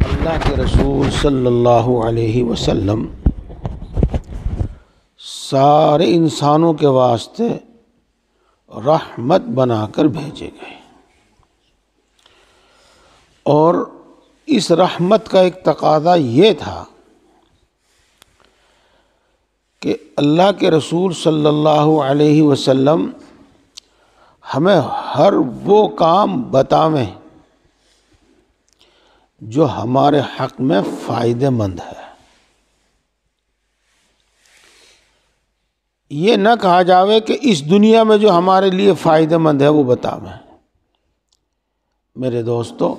اللہ کے رسول صلی اللہ علیہ وسلم سارے انسانوں کے واسطے رحمت بنا کر بھیجے گئے، اور اس رحمت کا ایک تقاضا یہ تھا کہ اللہ کے رسول صلی اللہ علیہ وسلم ہمیں ہر وہ کام بتاویں جو ہمارے حق میں فائدہ مند ہے۔ یہ نہ کہا جاوے کہ اس دنیا میں جو ہمارے لیے فائدہ مند ہے وہ بتاویں۔ میرے دوستو،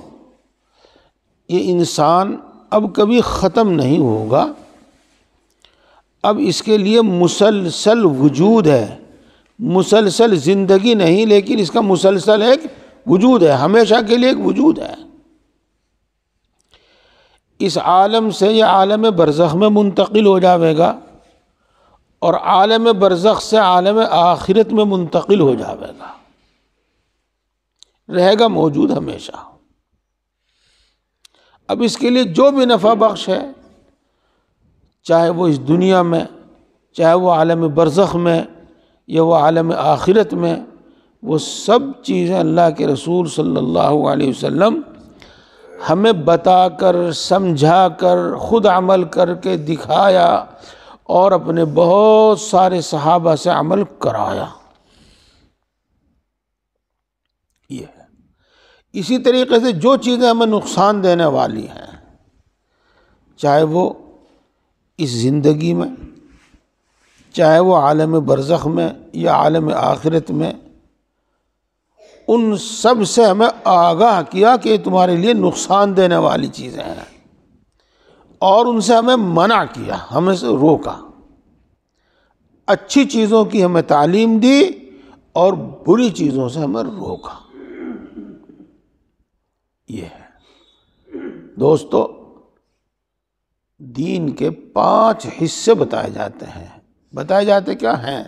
یہ انسان اب کبھی ختم نہیں ہوگا، اب اس کے لیے مسلسل وجود ہے، مسلسل زندگی نہیں، لیکن اس کا مسلسل ایک وجود ہے، ہمیشہ کے لیے ایک وجود ہے۔ اس عالم سے یہ عالم برزخ میں منتقل ہو جاوے گا، اور عالم برزخ سے عالم آخرت میں منتقل ہو جاوے گا، رہے گا موجود ہمیشہ۔ اب اس کے لیے جو بھی نفع بخش ہے، چاہے وہ اس دنیا میں، چاہے وہ عالم برزخ میں، یا وہ عالم آخرت میں، وہ سب چیزیں اللہ کے رسول صلی اللہ علیہ وسلم ہمیں بتا کر، سمجھا کر، خود عمل کر کے دکھایا، اور اپنے بہت سارے صحابہ سے عمل کرایا۔ یہ ہے۔ اسی طریقے سے جو چیزیں ہمیں نقصان دینے والی ہیں، چاہے وہ اس زندگی میں، چاہے وہ عالم برزخ میں یا عالم آخرت میں، ان سب سے ہمیں آگاہ کیا کہ یہ تمہارے لیے نقصان دینے والی چیزیں ہیں، اور ان سے ہمیں منع کیا، ہمیں سے روکا۔ اچھی چیزوں کی ہمیں تعلیم دی اور بری چیزوں سے ہمیں روکا۔ یہ ہے۔ دوستو، دین کے 5 حصے بتائے جاتے ہیں۔ بتائے جاتے کیا ہیں؟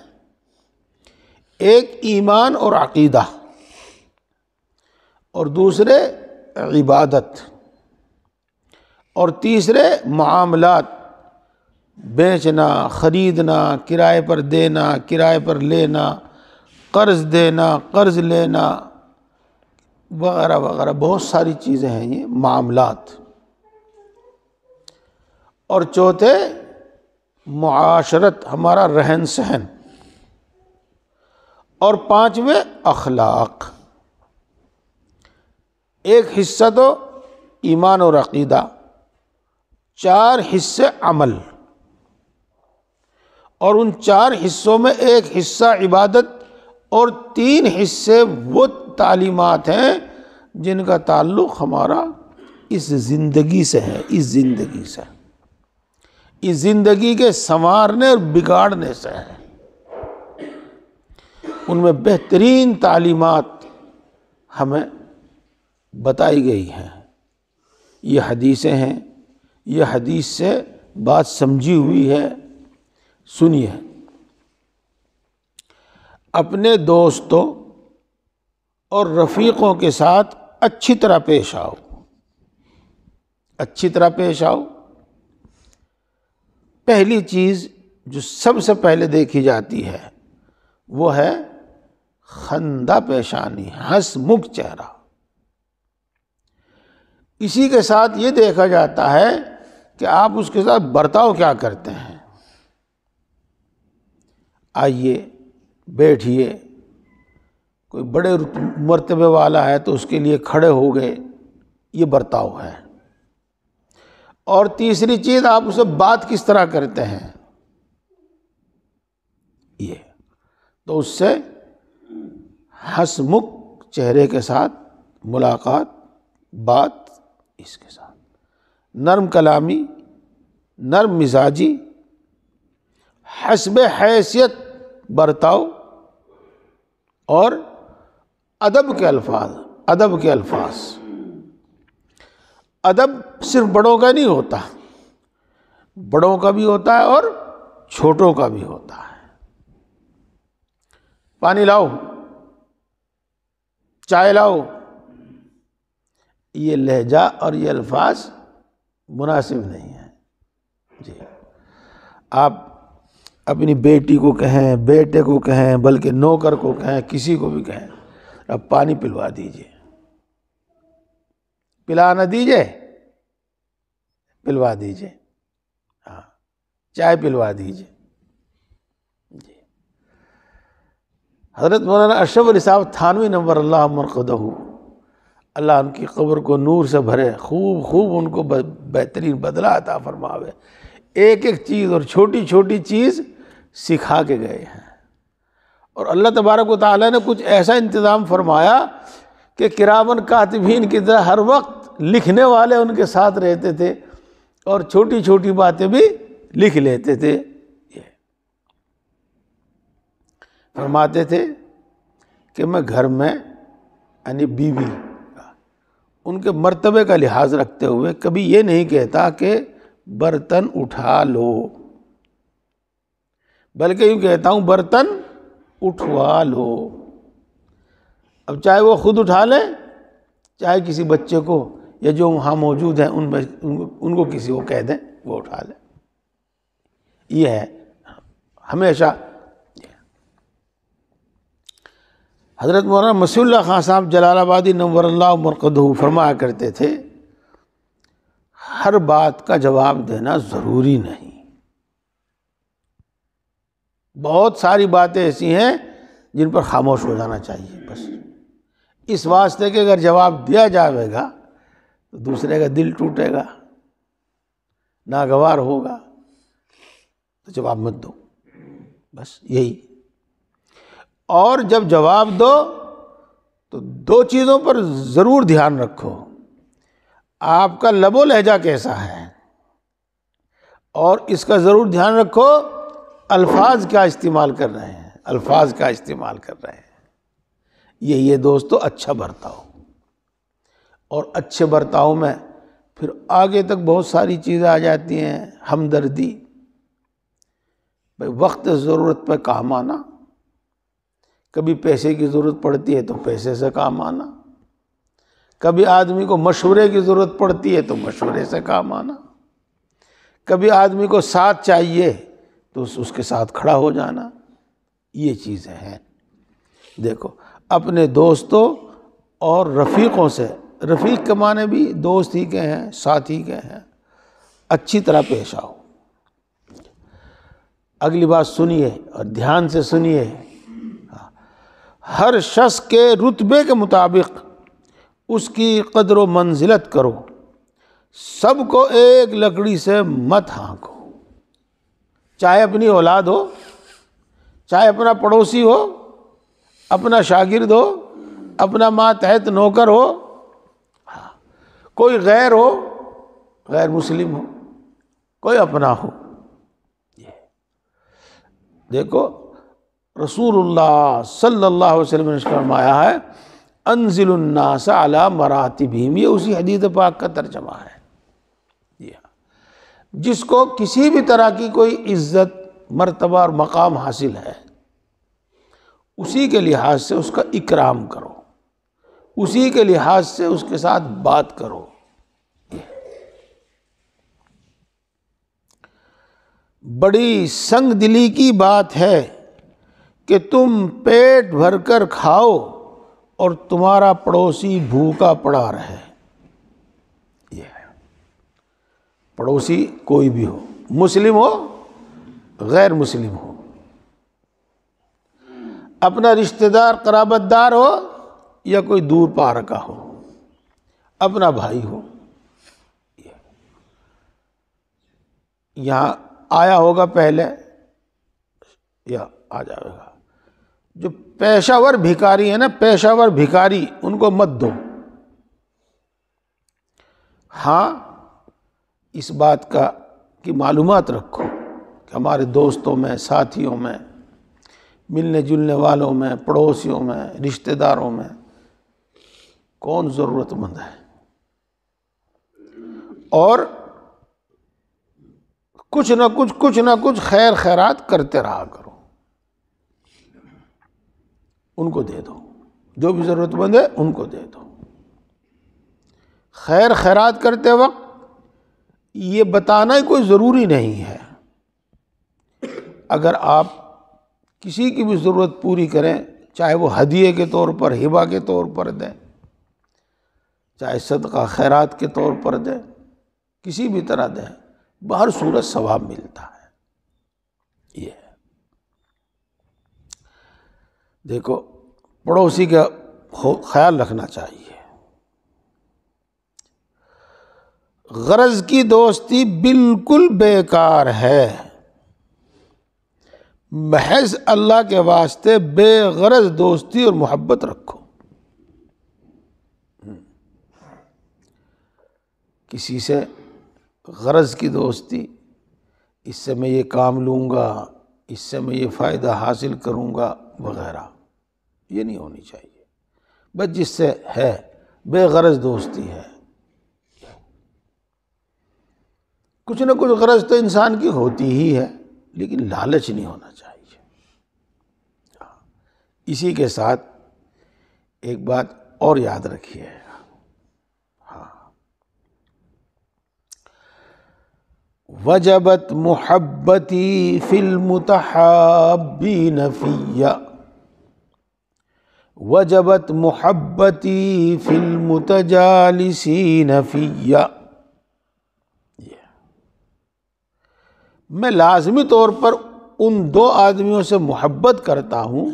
ایک ایمان اور عقیدہ، اور دوسرے عبادت، اور تیسرے معاملات، بیچنا، خریدنا، کرائے پر دینا، کرائے پر لینا، قرض دینا، قرض لینا، وغیرہ وغیرہ، بہت ساری چیزیں ہیں یہ معاملات۔ اور چوتھے معاشرت، ہمارا رہن سہن، اور 5ویں اخلاق۔ ایک حصہ تو ایمان اور عقیدہ، 4 حصے عمل، اور ان 4 حصوں میں ایک حصہ عبادت، اور 3 حصے وہ تعلیمات ہیں جن کا تعلق ہمارا اس زندگی سے ہے، اس زندگی سے، اس زندگی کے سنوارنے اور بگاڑنے سے ہے۔ ان میں بہترین تعلیمات ہمیں بتائی گئی ہیں۔ یہ حدیثیں ہیں، یہ حدیث سے بات سمجھی ہوئی ہے۔ سنیے، اپنے دوستوں اور رفیقوں کے ساتھ اچھی طرح پیش آؤ، اچھی طرح پیش آؤ۔ پہلی چیز جو سب سے پہلے دیکھی جاتی ہے وہ ہے خندہ پیشانی، ہنس مکھ چہرہ۔ اسی کے ساتھ یہ دیکھا جاتا ہے کہ آپ اس کے ساتھ برتاؤ کیا کرتے ہیں۔ آئیے، بیٹھیے، کوئی بڑے مرتبے والا ہے تو اس کے لیے کھڑے ہو گئے، یہ برتاؤ ہے۔ اور تیسری چیز، آپ اسے بات کس طرح کرتے ہیں، یہ تو اس سے ہنس مکھ چہرے کے ساتھ ملاقات، بات اس کے ساتھ، نرم کلامی، نرم مزاجی، حسب حیثیت برتاؤ، اور ادب کے الفاظ، ادب کے الفاظ۔ ادب صرف بڑوں کا نہیں ہوتا، بڑوں کا بھی ہوتا ہے اور چھوٹوں کا بھی ہوتا ہے۔ پانی لاؤ، چائے لاؤ، یہ لہجہ اور یہ الفاظ مناسب نہیں ہیں۔ جی، آپ اپنی بیٹی کو کہیں، بیٹے کو کہیں، بلکہ نوکر کو کہیں، کسی کو بھی کہیں، اب پانی پلوا دیجئے، پلا نہ دیجئے، پلوا دیجئے، ہاں چائے پلوا دیجئے۔ جی، حضرت مولانا اشرف علی صاحب تھانوی نور اللہ مرقدہ، اللہ ان کی قبر کو نور سے بھرے، خوب خوب ان کو بہترین بدلہ عطا فرماوے، ایک ایک چیز اور چھوٹی چھوٹی چیز سکھا کے گئے ہیں۔ اور اللہ تبارک و تعالیٰ نے کچھ ایسا انتظام فرمایا کہ کرامن کاتبین کی طرح ہر وقت لکھنے والے ان کے ساتھ رہتے تھے اور چھوٹی چھوٹی باتیں بھی لکھ لیتے تھے۔ فرماتے تھے کہ میں گھر میں یعنی بیوی ان کے مرتبے کا لحاظ رکھتے ہوئے کبھی یہ نہیں کہتا کہ برتن اٹھا لو، بلکہ یوں کہتا ہوں برتن اٹھوا لو۔ اب چاہے وہ خود اٹھا لیں، چاہے کسی بچے کو یا جو وہاں موجود ہیں ان کو کسی کو کہہ دیں وہ اٹھا لیں۔ یہ ہے ہمیشہ۔ حضرت مولانا مسیح اللہ خان صاحب جلال آبادی نور اللہ مرقدہ فرمایا کرتے تھے، ہر بات کا جواب دینا ضروری نہیں۔ بہت ساری باتیں ایسی ہیں جن پر خاموش ہو جانا چاہیے، بس اس واسطے کہ اگر جواب دیا جائے گا تو دوسرے کا دل ٹوٹے گا، ناگوار ہوگا، تو جواب مت دو، بس یہی۔ اور جب جواب دو تو دو چیزوں پر ضرور دھیان رکھو، آپ کا لب و لہجہ کیسا ہے، اور اس کا ضرور دھیان رکھو الفاظ کیا استعمال کر رہے ہیں، الفاظ کیا استعمال کر رہے ہیں۔ یہ دوستو اچھا برتاؤ، اور اچھے برتاؤ میں پھر آگے تک بہت ساری چیزیں آ جاتی ہیں۔ ہمدردی، بھائی وقت ضرورت پہ کام آنا، کبھی پیسے کی ضرورت پڑتی ہے تو پیسے سے کام آنا، کبھی آدمی کو مشورے کی ضرورت پڑتی ہے تو مشورے سے کام آنا، کبھی آدمی کو ساتھ چاہیے تو اس کے ساتھ کھڑا ہو جانا۔ یہ چیزیں ہیں۔ دیکھو اپنے دوستوں اور رفیقوں سے، رفیق کے معنی بھی دوست ہی کے ہیں، ساتھی کے ہیں، اچھی طرح پیش آؤ۔ اگلی بات سنیے اور دھیان سے سنیے۔ ہر شخص کے رتبے کے مطابق اس کی قدر و منزلت کرو، سب کو ایک لکڑی سے مت ہانکو، چاہے اپنی اولاد ہو، چاہے اپنا پڑوسی ہو، اپنا شاگرد ہو، اپنا ماتحت نوکر ہو، کوئی غیر ہو، غیر مسلم ہو، کوئی اپنا ہو۔ دیکھو رسول اللہ صلی اللہ علیہ وسلم نے فرمایا ہے انزل الناس علی مراتبہم، یہ اسی حدیث پاک کا ترجمہ ہے۔ جس کو کسی بھی طرح کی کوئی عزت، مرتبہ اور مقام حاصل ہے، اسی کے لحاظ سے اس کا اکرام کرو، اسی کے لحاظ سے اس کے ساتھ بات کرو۔ بڑی سنگ دلی کی بات ہے کہ تم پیٹ بھر کر کھاؤ اور تمہارا پڑوسی بھوکا پڑا رہے۔ یہ ہے پڑوسی کوئی بھی ہو، مسلم ہو غیر مسلم ہو، اپنا رشتہ دار قرابت دار ہو یا کوئی دور پار کا ہو، اپنا بھائی ہو۔ یہاں آیا ہوگا پہلے یا آ جائے گا، جو پیشہ ور بھکاری ہے نا، پیشہ ور بھکاری، ان کو مت دو۔ ہاں اس بات کی معلومات رکھو کہ ہمارے دوستوں میں، ساتھیوں میں، ملنے جلنے والوں میں، پڑوسیوں میں، رشتہ داروں میں کون ضرورت مند ہے، اور کچھ نہ کچھ خیر خیرات کرتے رہا کرو، ان کو دے دو، جو بھی ضرورت مند ہے ان کو دے دو۔ خیر خیرات کرتے وقت یہ بتانا ہی کوئی ضروری نہیں ہے. اگر آپ کسی کی بھی ضرورت پوری کریں، چاہے وہ ہدیے کے طور پر، ہبہ کے طور پر دیں، چاہے صدقہ خیرات کے طور پر دیں، کسی بھی طرح دیں، بہر صورت ثواب ملتا ہے. یہ دیکھو، پڑوسی کا خیال رکھنا چاہیے. غرض کی دوستی بالکل بیکار ہے. محض اللہ کے واسطے بے غرض دوستی اور محبت رکھو. کسی سے غرض کی دوستی، اس سے میں یہ کام لوں گا، اس سے میں یہ فائدہ حاصل کروں گا وغیرہ، یہ نہیں ہونی چاہیے. بس جس سے ہے بے غرض دوستی ہے. کچھ نہ کچھ غرض تو انسان کی ہوتی ہی ہے، لیکن لالچ نہیں ہونا چاہیے. اسی کے ساتھ ایک بات اور یاد رکھیے. وجبت محبتی فی المتحابین فی، وجبت محبتی فی المتجالسین فی. میں لازمی طور پر ان دو آدمیوں سے محبت کرتا ہوں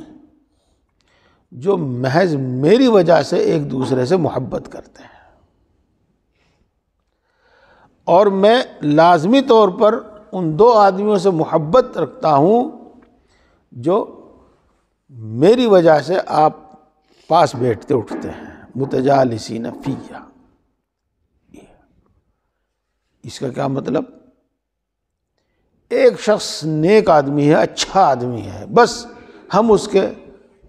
جو محض میری وجہ سے ایک دوسرے سے محبت کرتے ہیں، اور میں لازمی طور پر ان دو آدمیوں سے محبت رکھتا ہوں جو میری وجہ سے آپ پاس بیٹھتے اٹھتے ہیں. متجالسین فی. اس کا کیا مطلب؟ ایک شخص نیک آدمی ہے، اچھا آدمی ہے، بس ہم اس کے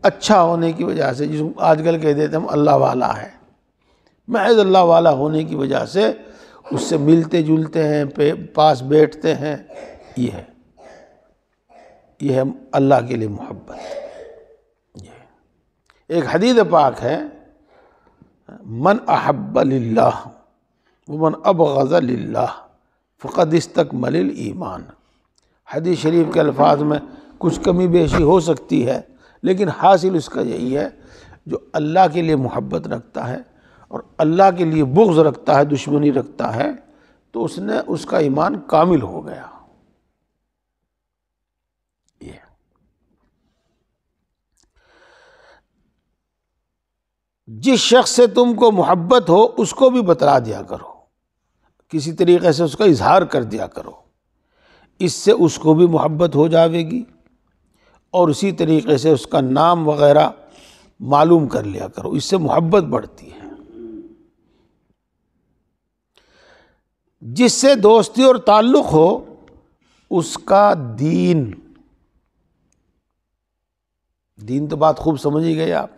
اچھا ہونے کی وجہ سے، جس کو آج کل کہہ دیتے ہم اللہ والا ہے، محض اللہ والا ہونے کی وجہ سے اس سے ملتے جلتے ہیں، پاس بیٹھتے ہیں. یہ ہے اللہ کے لیے محبت. ایک حدیث پاک ہے، من احب للہ ومن ابغض للہ فقد استکمل الایمان. حدیث شریف کے الفاظ میں کچھ کمی بیشی ہو سکتی ہے، لیکن حاصل اس کا یہی ہے، جو اللہ کے لیے محبت رکھتا ہے اور اللہ کے لیے بغض رکھتا ہے، دشمنی رکھتا ہے، تو اس کا ایمان کامل ہو گیا. جس شخص سے تم کو محبت ہو اس کو بھی بتلا دیا کرو، کسی طریقے سے اس کا اظہار کر دیا کرو. اس سے اس کو بھی محبت ہو جاوے گی، اور اسی طریقے سے اس کا نام وغیرہ معلوم کر لیا کرو، اس سے محبت بڑھتی ہے. جس سے دوستی اور تعلق ہو اس کا دین تو بات خوب سمجھ گئے آپ.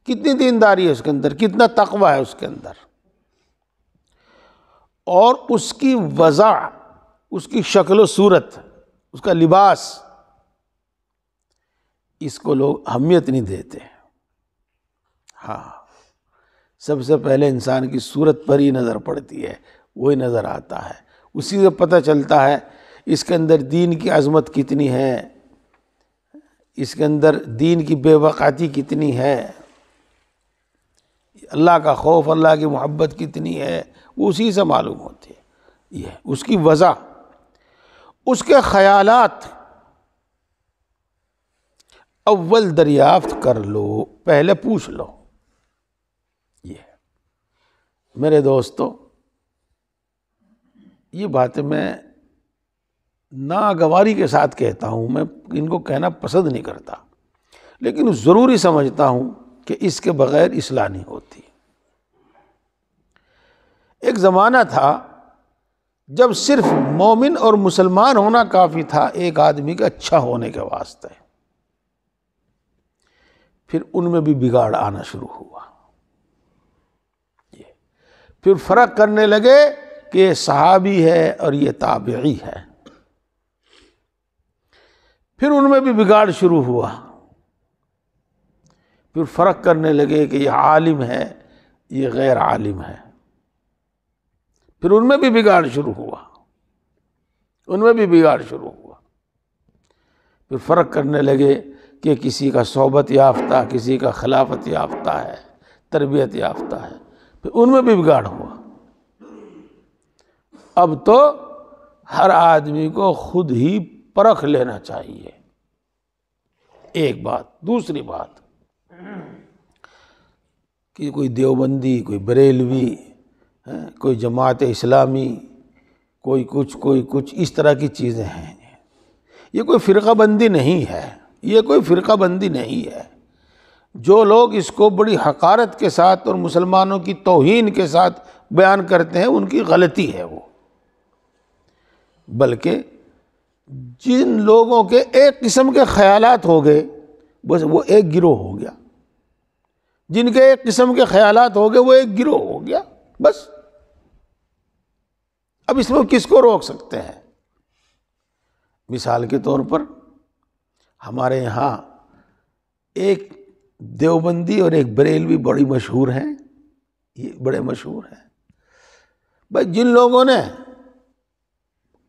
کتنی دینداری ہے اس کے اندر، کتنا تقوی ہے اس کے اندر، اور اس کی وضع، اس کی شکل و صورت، اس کا لباس، اس کو لوگ اہمیت نہیں دیتے. ہاں، سب سے پہلے انسان کی صورت پر ہی نظر پڑتی ہے، وہی نظر آتا ہے، اسی سے پتہ چلتا ہے اس کے اندر دین کی عظمت کتنی ہے، اس کے اندر دین کی بے وقعتی کتنی ہے، اللہ کا خوف، اللہ کی محبت کتنی ہے، وہ اسی سے معلوم ہوتی ہے. یہ اس کی وضع، اس کے خیالات اول دریافت کر لو، پہلے پوچھ لو. یہ میرے دوستو، یہ باتیں میں ناگواری کے ساتھ کہتا ہوں، میں ان کو کہنا پسند نہیں کرتا، لیکن ضروری سمجھتا ہوں کہ اس کے بغیر اصلاح نہیں ہوتی. ایک زمانہ تھا جب صرف مومن اور مسلمان ہونا کافی تھا ایک آدمی کے اچھا ہونے کے واسطے. پھر ان میں بھی بگاڑ آنا شروع ہوا. پھر فرق کرنے لگے کہ یہ صحابی ہے اور یہ تابعی ہے. پھر ان میں بھی بگاڑ شروع ہوا. پھر فرق کرنے لگے کہ یہ عالم ہے یہ غیر عالم ہے۔ پھر ان میں بھی بگاڑ شروع ہوا، پھر فرق کرنے لگے کہ کسی کا صحبت یافتہ، کسی کا خلافت یافتہ ہے، تربیت یافتہ ہے، پھر ان میں بھی بگاڑ ہوا۔ اب تو ہر آدمی کو خود ہی پرکھ لینا چاہیے، ایک بات۔ دوسری بات کہ کوئی دیوبندی، کوئی بریلوی، کوئی جماعت اسلامی، کوئی کچھ اس طرح کی چیزیں ہیں، یہ کوئی فرقہ بندی نہیں ہے، جو لوگ اس کو بڑی حقارت کے ساتھ اور مسلمانوں کی توہین کے ساتھ بیان کرتے ہیں ان کی غلطی ہے وہ۔ بلکہ جن لوگوں کے ایک قسم کے خیالات ہو گئے بس وہ ایک گروہ ہو گیا، جن کے ایک قسم کے خیالات ہو گئے وہ ایک گروہ ہو گیا بس۔ اب اس میں کس کو روک سکتے ہیں؟ مثال کے طور پر ہمارے یہاں ایک دیوبندی اور ایک بریلوی بڑی مشہور ہیں، یہ بڑے مشہور ہیں بھائی۔ جن لوگوں نے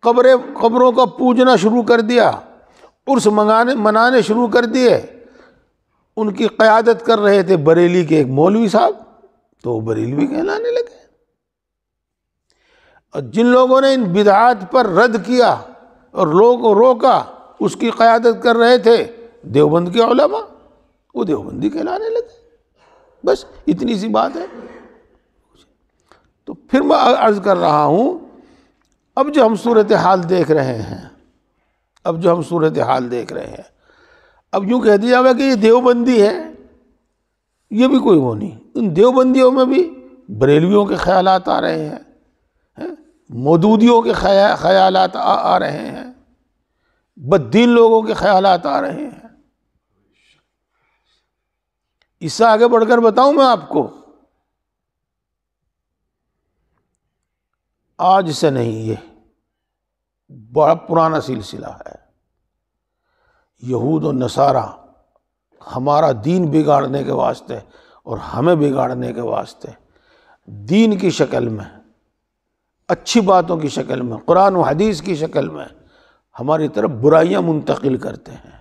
قبروں کا پوجنا شروع کر دیا، عرس منانے شروع کر دیے، ان کی قیادت کر رہے تھے بریلی کے ایک مولوی صاحب، تو وہ بریلوی کہلانے لگے۔ اور جن لوگوں نے ان بدعات پر رد کیا اور لوگوں کو روکا، اس کی قیادت کر رہے تھے دیوبند کے علماء، وہ دیوبندی کہلانے لگے۔ بس اتنی سی بات ہے۔ تو پھر میں عرض کر رہا ہوں، اب جو ہم صورتحال دیکھ رہے ہیں، اب یوں کہہ دیا ہوا کہ یہ دیوبندی ہے، یہ بھی کوئی وہ نہیں۔ ان دیوبندیوں میں بھی بریلویوں کے خیالات آ رہے ہیں، مودودیوں کے خیالات آ رہے ہیں، بددین لوگوں کے خیالات آ رہے ہیں۔ اس سے آگے بڑھ کر بتاؤں میں آپ کو، آج سے نہیں، یہ بڑا پرانا سلسلہ ہے۔ یہود و نصارہ ہمارا دین بگاڑنے کے واسطے اور ہمیں بگاڑنے کے واسطے دین کی شکل میں، اچھی باتوں کی شکل میں، قرآن و حدیث کی شکل میں ہماری طرف برائیاں منتقل کرتے ہیں۔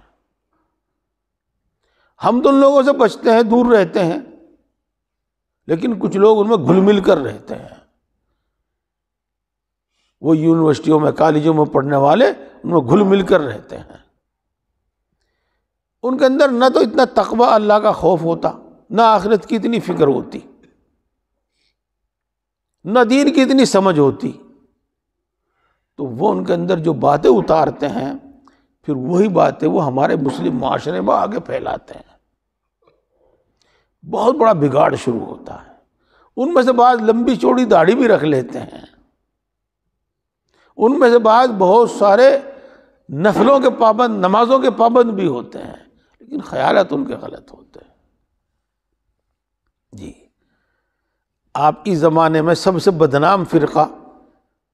ہم تو ان لوگوں سے بچتے ہیں، دور رہتے ہیں، لیکن کچھ لوگ ان میں گھل مل کر رہتے ہیں۔ وہ یونیورسٹیوں میں، کالجوں میں پڑھنے والے ان میں گھل مل کر رہتے ہیں۔ ان کے اندر نہ تو اتنا تقوی اللہ کا خوف ہوتا، نہ آخرت کی اتنی فکر ہوتی، نہ دین کی اتنی سمجھ ہوتی، تو وہ ان کے اندر جو باتیں اتارتے ہیں پھر وہی باتیں وہ ہمارے مسلم معاشرے میں آگے پھیلاتے ہیں۔ بہت بڑا بگاڑ شروع ہوتا ہے۔ ان میں سے بعض لمبی چوڑی داڑھی بھی رکھ لیتے ہیں، ان میں سے بعض بہت سارے نفلوں کے پابند، نمازوں کے پابند بھی ہوتے ہیں، لیکن خیالات ان کے غلط ہوتے ہیں۔ جی، آپ اس زمانے میں سب سے بدنام فرقہ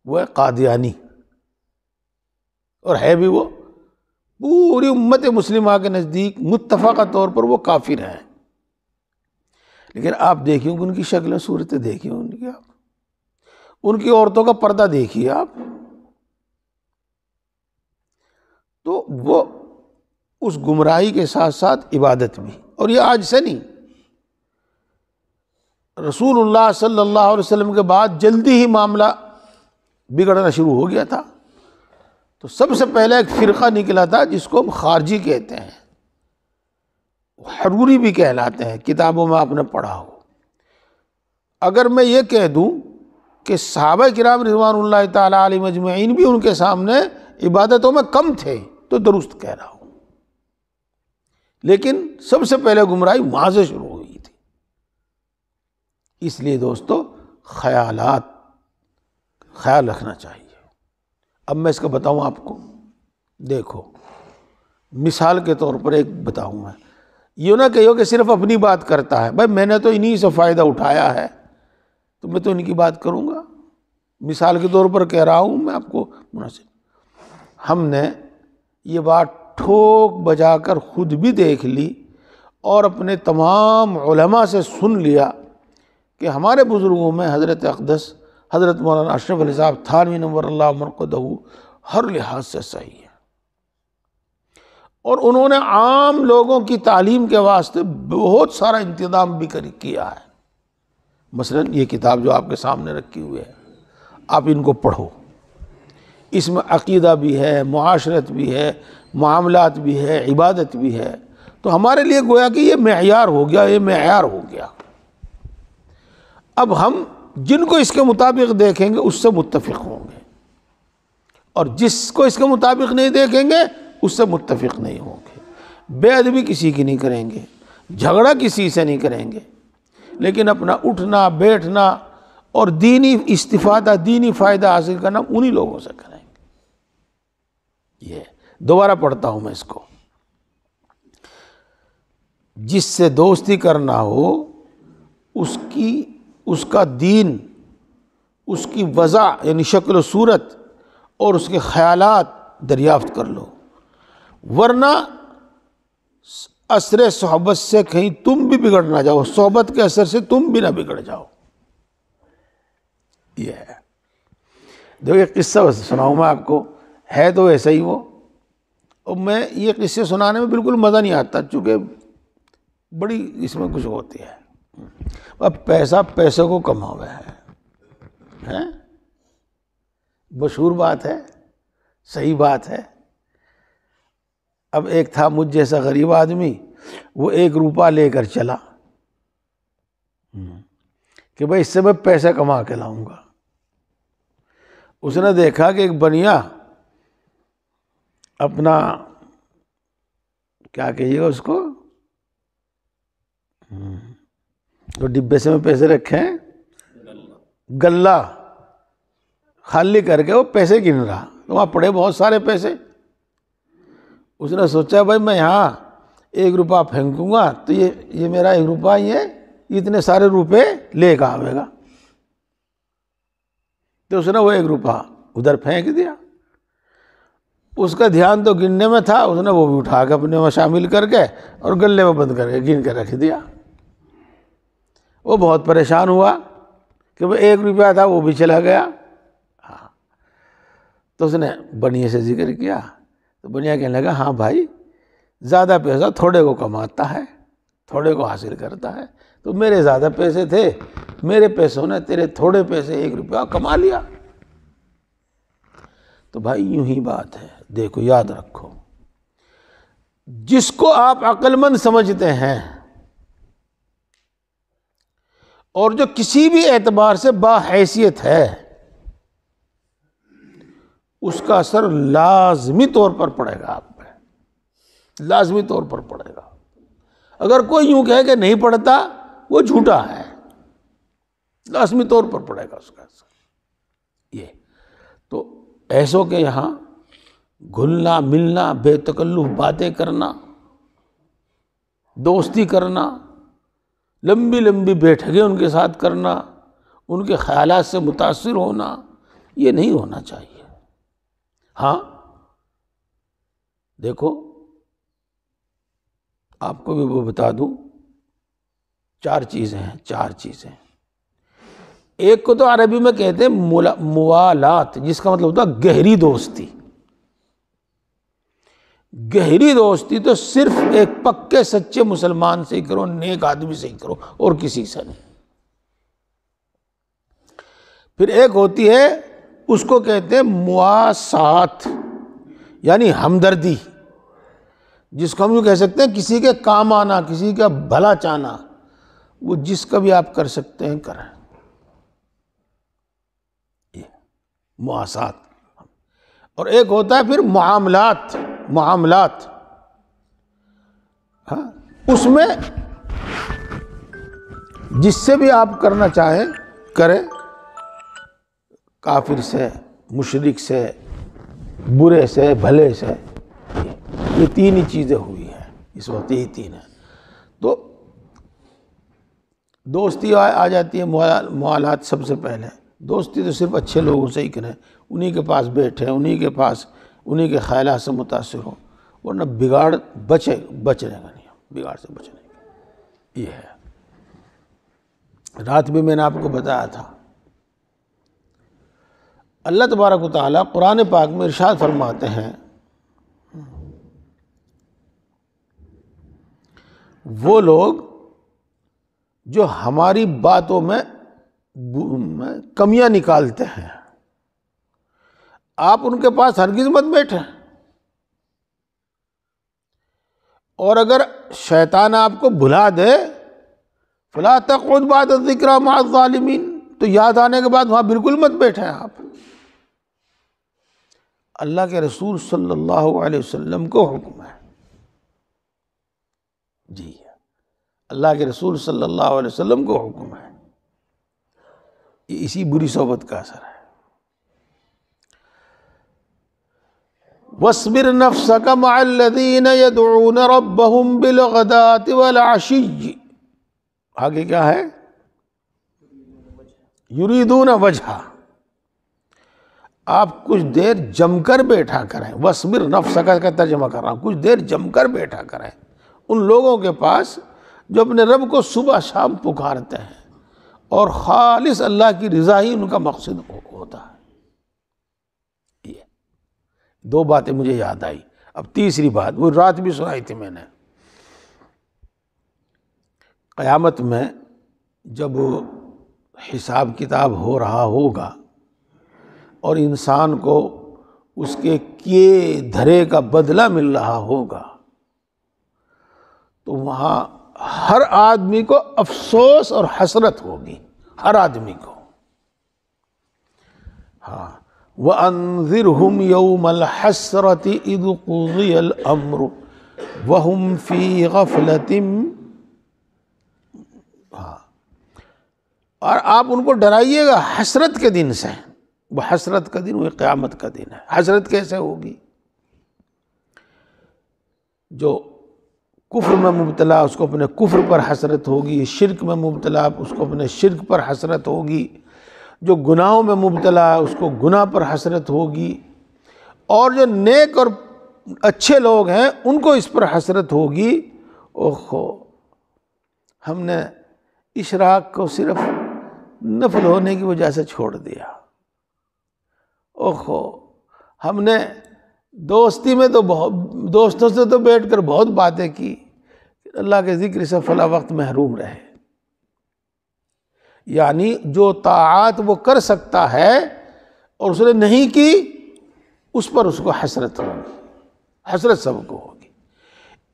وہ ہے قادیانی، اور ہے بھی وہ پوری امت مسلمہ کے نزدیک متفقہ طور پر وہ کافر ہیں۔ لیکن آپ دیکھیں ان کی شکل و صورتیں، دیکھیں ان کی، آپ ان کی عورتوں کا پردہ دیکھیے آپ، تو وہ اس گمراہی کے ساتھ ساتھ عبادت بھی۔ اور یہ آج سے نہیں، رسول اللہ صلی اللہ علیہ وسلم کے بعد جلدی ہی معاملہ بگڑنا شروع ہو گیا تھا۔ تو سب سے پہلے ایک فرقہ نکلا تھا جس کو ہم خارجی کہتے ہیں، حروری بھی کہلاتے ہیں، کتابوں میں آپ نے پڑھا ہو۔ اگر میں یہ کہہ دوں کہ صحابہ کرام رضوان اللہ تعالیٰ علیہم اجمعین بھی ان کے سامنے عبادتوں میں کم تھے تو درست کہہ رہا ہوں، لیکن سب سے پہلے گمراہی وہاں سے شروع ہوئی تھی۔ اس لیے دوستو خیال رکھنا چاہیے۔ اب میں اس کا بتاؤں آپ کو، دیکھو مثال کے طور پر ایک بتاؤں میں، یہ نہ کہو کہ صرف اپنی بات کرتا ہے، بھائی میں نے تو انہی سے فائدہ اٹھایا ہے تو میں تو ان کی بات کروں گا۔ مثال کے طور پر کہہ رہا ہوں میں آپ کو مناسب۔ ہم نے یہ بات ٹھوک بجا کر خود بھی دیکھ لی اور اپنے تمام علماء سے سن لیا کہ ہمارے بزرگوں میں حضرت اقدس حضرت مولانا اشرف علی صاحب تھانوی نور اللہ مرقدہ ہر لحاظ سے صحیح ہے، اور انہوں نے عام لوگوں کی تعلیم کے واسطے بہت سارا انتظام بھی کیا ہے۔ مثلا یہ کتاب جو آپ کے سامنے رکھی ہوئی ہے، آپ ان کو پڑھو، اس میں عقیدہ بھی ہے، معاشرت بھی ہے، معاملات بھی ہے، عبادت بھی ہے۔ تو ہمارے لیے گویا کہ یہ معیار ہو گیا، یہ معیار ہو گیا۔ اب ہم جن کو اس کے مطابق دیکھیں گے اس سے متفق ہوں گے، اور جس کو اس کے مطابق نہیں دیکھیں گے اس سے متفق نہیں ہوں گے۔ بے ادبی کسی کی نہیں کریں گے، جھگڑا کسی سے نہیں کریں گے، لیکن اپنا اٹھنا بیٹھنا اور دینی استفادہ، دینی فائدہ حاصل کرنا انہی لوگوں سے کریں گے۔ یہ دوبارہ پڑھتا ہوں میں اس کو، جس سے دوستی کرنا ہو اس کا دین، اس کی وضع یعنی شکل و صورت اور اس کے خیالات دریافت کر لو، ورنہ اثر صحبت سے کہیں تم بھی بگڑ نہ جاؤ، صحبت کے اثر سے تم بھی نہ بگڑ جاؤ۔ یہ ہے۔ دیکھو یہ قصہ سناؤں میں آپ کو، ہے تو ایسا ہی وہ، اور میں یہ قصے سنانے میں بالکل مزہ نہیں آتا، چونکہ بڑی اس میں کچھ ہوتی ہے۔ اب پیسے کو کماوے ہے، مشہور بات ہے، صحیح بات ہے۔ اب ایک تھا مجھ جیسا غریب آدمی، وہ 1 روپیہ لے کر چلا کہ بھائی اس سے میں پیسے کما کے لاؤں گا۔ اس نے دیکھا کہ ایک بنیا اپنا کیا کہیے گا اس کو، تو ڈبے سے میں پیسے رکھے ہیں، گلہ خالی کر کے وہ پیسے گن رہا، تو وہاں پڑے بہت سارے پیسے۔ اس نے سوچا بھائی میں یہاں 1 روپیہ پھینکوں گا تو یہ میرا 1 روپیہ یہ اتنے سارے روپے لے کے آوے گا، تو اس نے وہ 1 روپیہ ادھر پھینک دیا۔ اس کا دھیان تو گننے میں تھا، اس نے وہ بھی اٹھا کے اپنے میں شامل کر کے اور گلے میں بند کر کے گن کے رکھ دیا۔ وہ بہت پریشان ہوا کہ وہ 1 روپیہ تھا وہ بھی چلا گیا۔ تو اس نے بنیے سے ذکر کیا، تو بنیا کہنے لگا ہاں بھائی، زیادہ پیسہ تھوڑے کو کماتا ہے، تھوڑے کو حاصل کرتا ہے، تو میرے زیادہ پیسے تھے، میرے پیسوں نے تیرے تھوڑے پیسے 1 روپیہ کما لیا۔ تو بھائی یوں ہی بات ہے، دیکھو یاد رکھو، جس کو آپ عقل مند سمجھتے ہیں اور جو کسی بھی اعتبار سے باحیثیت ہے، اس کا اثر لازمی طور پر پڑے گا آپ پہ، لازمی طور پر پڑے گا۔ اگر کوئی یوں کہے کہ نہیں پڑتا وہ جھوٹا ہے، لازمی طور پر پڑے گا اس کا اثر۔ یہ تو ایسوں کے یہاں گھلنا ملنا، بے تکلف باتیں کرنا، دوستی کرنا، لمبی لمبی بیٹھکیں ان کے ساتھ کرنا، ان کے خیالات سے متاثر ہونا، یہ نہیں ہونا چاہیے۔ ہاں دیکھو آپ کو بھی وہ بتا دوں، 4 چیزیں ہیں، 4 چیزیں۔ ایک کو تو عربی میں کہتے ہیں موالات، جس کا مطلب ہوتا ہے گہری دوستی۔ گہری دوستی تو صرف ایک پکے سچے مسلمان سے ہی کرو، نیک آدمی سے ہی کرو، اور کسی سے نہیں۔ پھر ایک ہوتی ہے، اس کو کہتے ہیں مواسات، یعنی ہمدردی، جس کو ہم یوں کہہ سکتے ہیں کسی کے کام آنا، کسی کا بھلا چاہنا، وہ جس کا بھی آپ کر سکتے ہیں کریں، یہ مواسات۔ اور ایک ہوتا ہے پھر معاملات، معاملات، ہاں اس میں جس سے بھی آپ کرنا چاہیں کریں، کافر سے، مشرک سے، برے سے، بھلے سے، یہ 3 ہی چیزیں ہوئی ہیں اس وقت، یہی 3 ہیں۔ تو دوستی آ جاتی ہے، موالات سب سے پہلے۔ دوستی تو صرف اچھے لوگوں سے ہی کریں، انہی کے پاس بیٹھیں، انہی کے پاس، انہی کے خیالات سے متاثر ہوں، ورنہ بگاڑ بچنے کا نہیں، بگاڑ سے بچنے کا یہ ہے۔ رات بھی میں نے آپ کو بتایا تھا، اللہ تبارک و تعالیٰ قرآن پاک میں ارشاد فرماتے ہیں وہ لوگ جو ہماری باتوں میں کمیاں نکالتے ہیں، آپ ان کے پاس ہرگز مت بیٹھیں، اور اگر شیطان آپ کو بھلا دے فلا تقعد بعد الذکری مع الظالمین، تو یاد آنے کے بعد وہاں بالکل مت بیٹھیں آپ۔ اللہ کے رسول صلی اللہ علیہ وسلم کو حکم ہے، جی اللہ کے رسول صلی اللہ علیہ وسلم کو حکم ہے، یہ اسی بری صحبت کا اثر ہے۔ وَاصْبِرْ نَفْسَكَ مَعَ الَّذِينَ يَدْعُونَ رَبَّهُمْ بِالْغَدَاةِ وَالْعَشِيِّ، آگے کیا ہے؟ یریدون وجہہ، آپ کچھ دیر جم کر بیٹھا کریں، وَاصْبِرْ نَفْسَكَ کا ترجمہ کر رہا ہوں، کچھ دیر جم کر بیٹھا کریں ان لوگوں کے پاس جو اپنے رب کو صبح شام پکارتے ہیں اور خالص اللہ کی رضا ہی ان کا مقصد ہوتا ہے۔ یہ دو باتیں مجھے یاد آئی۔ اب تیسری بات، وہ رات بھی سنائی تھی میں نے، قیامت میں جب حساب کتاب ہو رہا ہوگا اور انسان کو اس کے کیے دھرے کا بدلہ مل رہا ہوگا، تو وہاں ہر آدمی کو افسوس اور حسرت ہوگی، ہر آدمی کو۔ ہاں، وَأَنذِرْهُمْ يَوْمَ الْحَسْرَةِ إِذْ قُضِيَ الْأَمْرُ وَهُمْ فِي غَفْلَةٍ، ہاں، اور آپ ان کو ڈرائیے گا حسرت کے دن سے۔ وہ حسرت کا دن وہ قیامت کا دن ہے۔ حسرت کیسے ہوگی؟ جو کفر میں مبتلا اس کو اپنے کفر پر حسرت ہوگی، شرک میں مبتلا اس کو اپنے شرک پر حسرت ہوگی، جو گناہوں میں مبتلا ہے اس کو گناہ پر حسرت ہوگی، اور جو نیک اور اچھے لوگ ہیں ان کو اس پر حسرت ہوگی، اوہو ہم نے اشراق کو صرف نفل ہونے کی وجہ سے چھوڑ دیا، اوہو ہم نے دوستی میں تو دوستوں سے تو بیٹھ کر بہت باتیں کی، اللہ کے ذکر سے فلاں وقت محروم رہے۔ یعنی جو طاعات وہ کر سکتا ہے اور اس نے نہیں کی، اس پر اس کو حسرت ہوگی، حسرت سب کو ہوگی۔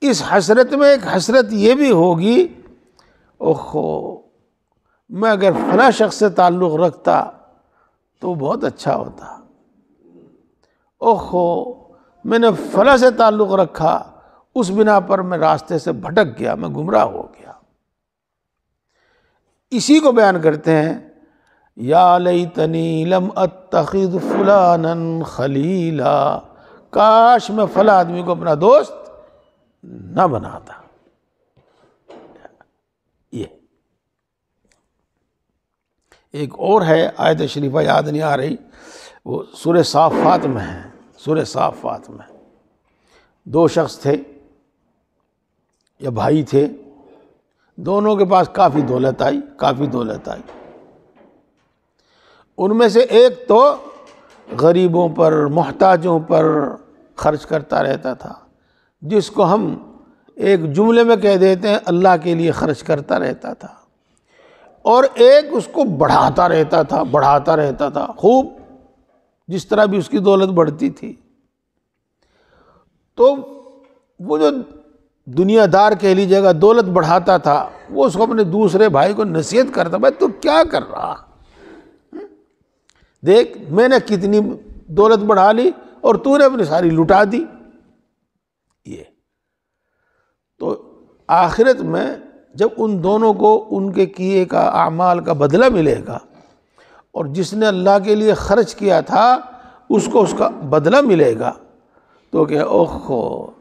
اس حسرت میں ایک حسرت یہ بھی ہوگی، اوہو میں اگر فلاں شخص سے تعلق رکھتا تو بہت اچھا ہوتا، اوہو میں نے فلاں سے تعلق رکھا، اس بنا پر میں راستے سے بھٹک گیا، میں گمراہ ہو گیا۔ اسی کو بیان کرتے ہیں، یا لیتنی لم اتخذ فلانا خلیلا، کاش میں فلاں آدمی کو اپنا دوست نہ بناتا۔ یہ ایک اور ہے، آیت شریفہ یاد نہیں آ رہی، وہ سورہ صافات میں ہے۔ سورہ صافات میں دو شخص تھے یا بھائی تھے، دونوں کے پاس کافی دولت آئی، ان میں سے ایک تو غریبوں پر محتاجوں پر خرچ کرتا رہتا تھا، جس کو ہم ایک جملے میں کہہ دیتے ہیں اللہ کے لیے خرچ کرتا رہتا تھا، اور ایک اس کو بڑھاتا رہتا تھا خوب، جس طرح بھی اس کی دولت بڑھتی تھی۔ تو وہ جو دنیا دار کہہ لیجیے گا دولت بڑھاتا تھا، وہ اس کو اپنے دوسرے بھائی کو نصیحت کرتا، بھائی تو کیا کر رہا، دیکھ میں نے کتنی دولت بڑھا لی اور تو نے اپنی ساری لٹا دی۔ یہ تو آخرت میں جب ان دونوں کو ان کے کیے کا اعمال کا بدلہ ملے گا، اور جس نے اللہ کے لیے خرچ کیا تھا اس کو اس کا بدلہ ملے گا، تو کہ اوہو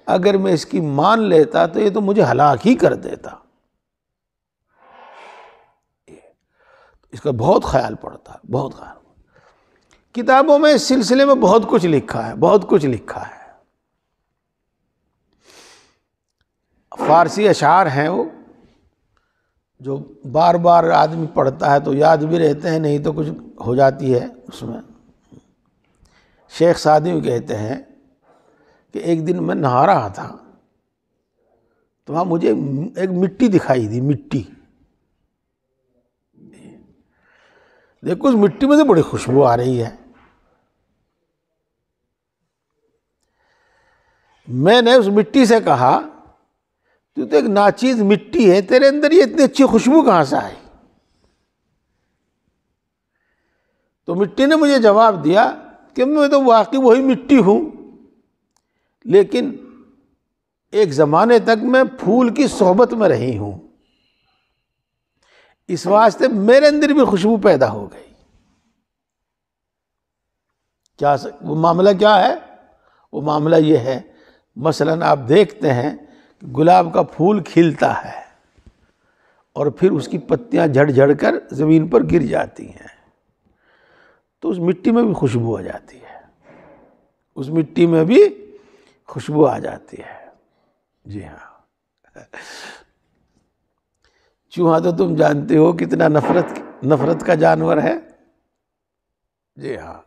اگر میں اس کی مان لیتا تو یہ تو مجھے ہلاک ہی کر دیتا۔ اس کا بہت خیال پڑتا ہے، بہت خیال۔ کتابوں میں اس سلسلے میں بہت کچھ لکھا ہے، فارسی اشعار ہیں وہ جو بار بار آدمی پڑھتا ہے تو یاد بھی رہتے ہیں، نہیں تو کچھ ہو جاتی ہے اس میں۔ شیخ سعدی کہتے ہیں کہ ایک دن میں نہا رہا تھا تو وہاں مجھے ایک مٹی دکھائی دی، مٹی۔ دیکھو اس مٹی میں سے بڑی خوشبو آ رہی ہے۔ میں نے اس مٹی سے کہا تو ایک ناچیز مٹی ہے، تیرے اندر یہ اتنی اچھی خوشبو کہاں سے آئی؟ تو مٹی نے مجھے جواب دیا کہ میں تو واقعی وہی مٹی ہوں، لیکن ایک زمانے تک میں پھول کی صحبت میں رہی ہوں، اس واسطے میرے اندر بھی خوشبو پیدا ہو گئی۔ کیا وہ معاملہ کیا ہے؟ وہ معاملہ یہ ہے، مثلاً آپ دیکھتے ہیں کہ گلاب کا پھول کھلتا ہے اور پھر اس کی پتیاں جھڑ جھڑ کر زمین پر گر جاتی ہیں، تو اس مٹی میں بھی خوشبو آ جاتی ہے، اس مٹی میں بھی خوشبو آ جاتی ہے۔ جی ہاں، چوہا تو تم جانتے ہو کتنا نفرت کا جانور ہے۔ جی ہاں،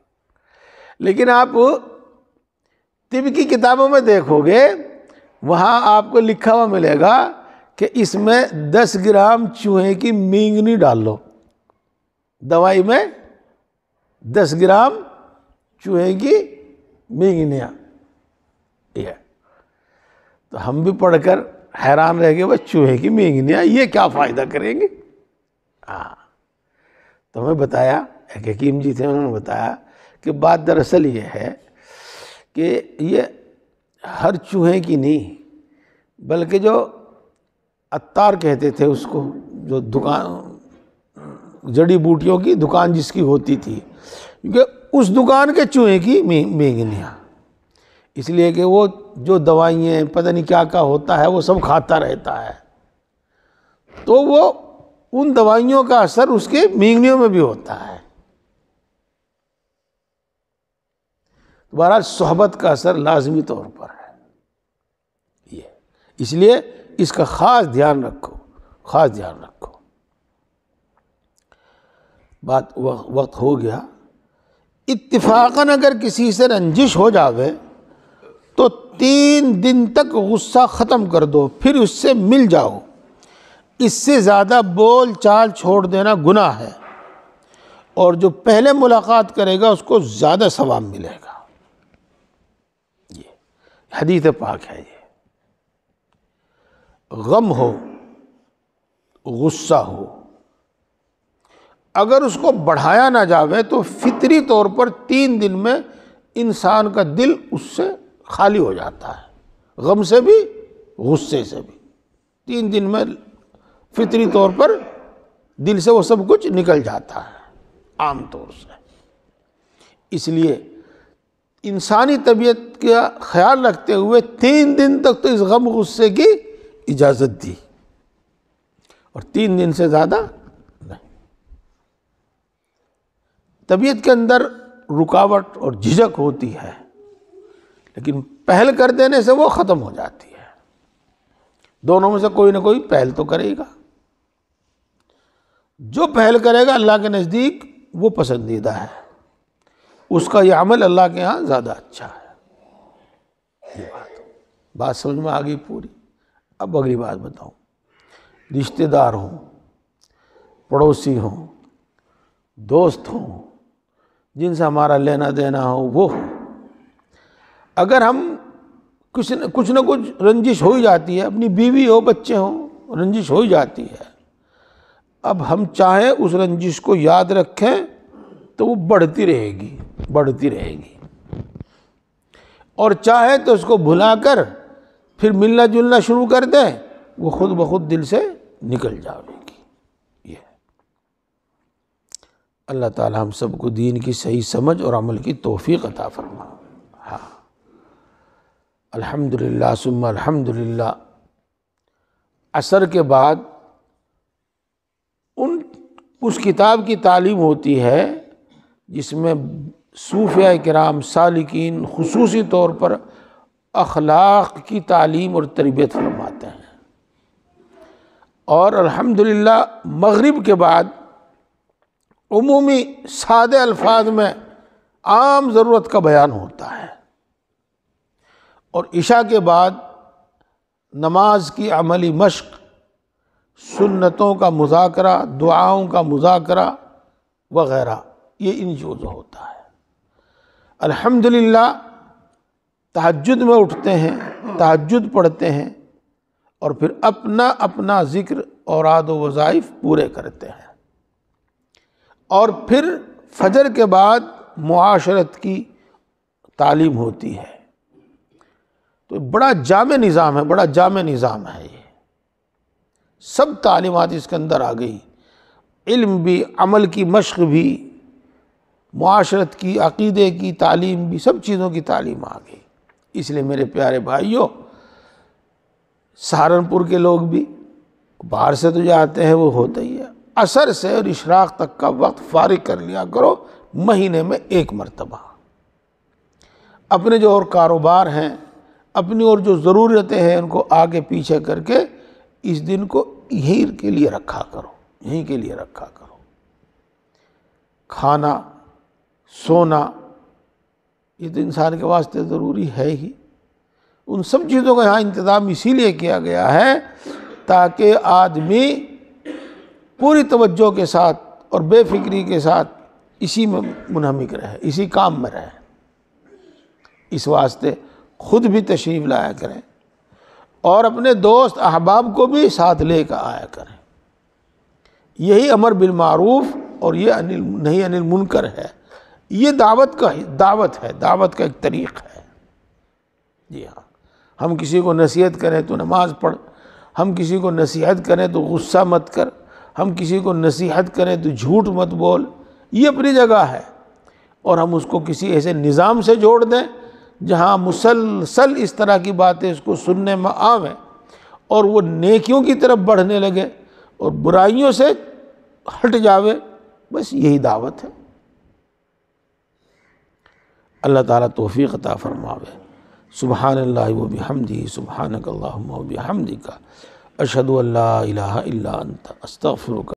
لیکن آپ طب کی کتابوں میں دیکھو گے، وہاں آپ کو لکھا ہوا ملے گا کہ اس میں 10 گرام چوہے کی مینگنی ڈال لو، دوائی میں 10 گرام چوہے کی مینگنیاں۔ یہ تو ہم بھی پڑھ کر حیران رہ گئے، وہ چوہے کی مینگنیاں یہ کیا فائدہ کریں گے؟ تو ہمیں بتایا، ایک حکیم جی تھے، انہوں نے بتایا کہ بات دراصل یہ ہے کہ یہ ہر چوہے کی نہیں، بلکہ جو عطار کہتے تھے اس کو، جو دکان جڑی بوٹیوں کی دکان جس کی ہوتی تھی، کیونکہ اس دکان کے چوہے کی مینگنیاں، اس لیے کہ وہ جو دوائیں پتہ نہیں کیا کیا ہوتا ہے وہ سب کھاتا رہتا ہے، تو وہ ان دوائیوں کا اثر اس کے مینگنیوں میں بھی ہوتا ہے۔ بہرحال صحبت کا اثر لازمی طور پر ہے یہ، اس لیے اس کا خاص دھیان رکھو، خاص دھیان رکھو۔ وقت ہو گیا۔ اتفاقاً اگر کسی سے رنجش ہو جاوے تو 3 دن تک غصہ ختم کر دو، پھر اس سے مل جاؤ، اس سے زیادہ بول چال چھوڑ دینا گناہ ہے، اور جو پہلے ملاقات کرے گا اس کو زیادہ ثواب ملے گا۔ یہ حدیث پاک ہے۔ یہ غم ہو، غصہ ہو، اگر اس کو بڑھایا نہ جاوے تو فطری طور پر 3 دن میں انسان کا دل اس سے خالی ہو جاتا ہے، غم سے بھی غصے سے بھی۔ 3 دن میں فطری طور پر دل سے وہ سب کچھ نکل جاتا ہے عام طور سے۔ اس لیے انسانی طبیعت کا خیال رکھتے ہوئے 3 دن تک تو اس غم غصے کی اجازت دی، اور 3 دن سے زیادہ نہیں۔ طبیعت کے اندر رکاوٹ اور جھجک ہوتی ہے، لیکن پہل کر دینے سے وہ ختم ہو جاتی ہے۔ دونوں میں سے کوئی نہ کوئی پہل تو کرے گا، جو پہل کرے گا اللہ کے نزدیک وہ پسندیدہ ہے، اس کا یہ عمل اللہ کے ہاں زیادہ اچھا ہے۔ یہ بات سمجھ میں آ گئی پوری؟ اب اگلی بات بتاؤں۔ رشتہ دار ہوں، پڑوسی ہوں، دوست ہوں، جن سے ہمارا لینا دینا ہو، وہ ہو، اگر ہم کچھ نہ کچھ رنجش ہو ہی جاتی ہے، اپنی بیوی ہو، بچے ہوں، رنجش ہو ہی جاتی ہے، اب ہم چاہیں اس رنجش کو یاد رکھیں تو وہ بڑھتی رہے گی، بڑھتی رہے گی، اور چاہے تو اس کو بھلا کر پھر ملنا جلنا شروع کر دیں، وہ خود بخود دل سے نکل جائے گی۔ یہ اللہ تعالی ہم سب کو دین کی صحیح سمجھ اور عمل کی توفیق عطا فرما۔ ہاں، الحمدللہ ثم الحمدللہ۔ عصر کے بعد اس کتاب کی تعلیم ہوتی ہے جس میں صوفیاء کرام سالکین خصوصی طور پر اخلاق کی تعلیم اور تربیت فرماتے ہیں۔ اور الحمدللہ مغرب کے بعد عمومی سادے الفاظ میں عام ضرورت کا بیان ہوتا ہے، اور عشاء کے بعد نماز کی عملی مشق، سنتوں کا مذاکرہ، دعاؤں کا مذاکرہ وغیرہ، یہ ان چیزوں ہوتا ہے۔ الحمدللہ تہجد میں اٹھتے ہیں، تہجد پڑھتے ہیں، اور پھر اپنا اپنا ذکر اوراد و وظائف پورے کرتے ہیں، اور پھر فجر کے بعد معاشرت کی تعلیم ہوتی ہے۔ تو بڑا جامع نظام ہے، بڑا جامع نظام ہے، یہ سب تعلیمات اس کے اندر آ گئی، علم بھی، عمل کی مشق بھی، معاشرت کی، عقیدے کی تعلیم بھی، سب چیزوں کی تعلیم آ گئی۔ اس لیے میرے پیارے بھائیوں، سہارنپور کے لوگ بھی باہر سے تو جاتے ہیں، وہ ہوتا ہی ہے، عصر سے اور اشراق تک کا وقت فارغ کر لیا کرو، مہینے میں ایک مرتبہ۔ اپنے جو اور کاروبار ہیں، اپنی اور جو ضرورتیں ہیں، ان کو آگے پیچھے کر کے اس دن کو یہیں کے لیے رکھا کرو، یہیں کے لیے رکھا کرو۔ کھانا، سونا، یہ تو انسان کے واسطے ضروری ہے ہی۔ ان سب چیزوں کا یہاں انتظام اسی لیے کیا گیا ہے تاکہ آدمی پوری توجہ کے ساتھ اور بے فکری کے ساتھ اسی میں منہمک رہے، اسی کام میں رہے۔ اس واسطے خود بھی تشریف لایا کریں اور اپنے دوست احباب کو بھی ساتھ لے کر آیا کریں۔ یہی امر بالمعروف اور یہ نہی عن المنکر ہے، یہ دعوت ہے، دعوت کا ایک طریق ہے۔ جی ہاں، ہم کسی کو نصیحت کریں تو نماز پڑھ، ہم کسی کو نصیحت کریں تو غصہ مت کر، ہم کسی کو نصیحت کریں تو جھوٹ مت بول، یہ اپنی جگہ ہے، اور ہم اس کو کسی ایسے نظام سے جوڑ دیں جہاں مسلسل اس طرح کی باتیں اس کو سننے میں آویں اور وہ نیکیوں کی طرف بڑھنے لگے اور برائیوں سے ہٹ جاوے، بس یہی دعوت ہے۔ اللہ تعالیٰ توفیق عطا فرماوے۔ سبحان اللہ و بحمدہ، سبحانک اللہم و بحمدک، اشہد ان لا الہ الا انت، استغفرک۔